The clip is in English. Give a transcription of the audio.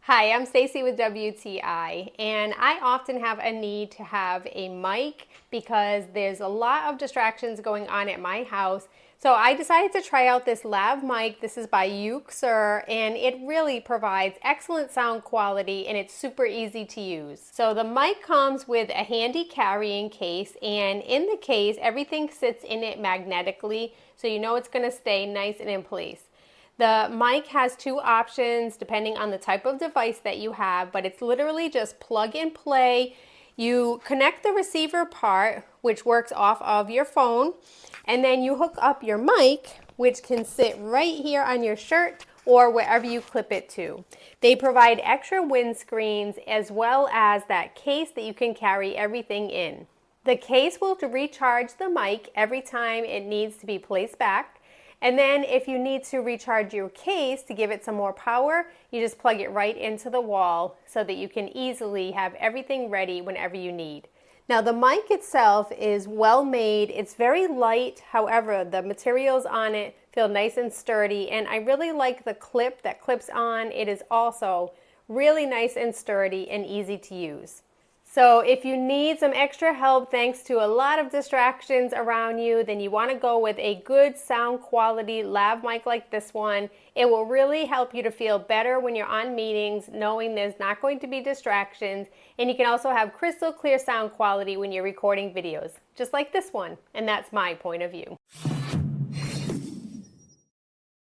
Hi, I'm Stacy with WTI, and I often have a need to have a mic because there's a lot of distractions going on at my house. So I decided to try out this Lav Mic. This is by EUKSRH, and it really provides excellent sound quality, and it's super easy to use. So the mic comes with a handy carrying case, and in the case, everything sits in it magnetically, so you know it's going to stay nice and in place. The mic has two options depending on the type of device that you have, but it's literally just plug and play. You connect the receiver part, which works off of your phone, and then you hook up your mic, which can sit right here on your shirt or wherever you clip it to. They provide extra windscreens as well as that case that you can carry everything in. The case will recharge the mic every time it needs to be placed back. And then if you need to recharge your case to give it some more power, you just plug it right into the wall so that you can easily have everything ready whenever you need. Now the mic itself is well made. It's very light. However, the materials on it feel nice and sturdy, and I really like the clip that clips on. It is also really nice and sturdy and easy to use. So if you need some extra help thanks to a lot of distractions around you, then you want to go with a good sound quality lav mic like this one. It will really help you to feel better when you're on meetings, knowing there's not going to be distractions, and you can also have crystal clear sound quality when you're recording videos, just like this one, and that's my point of view.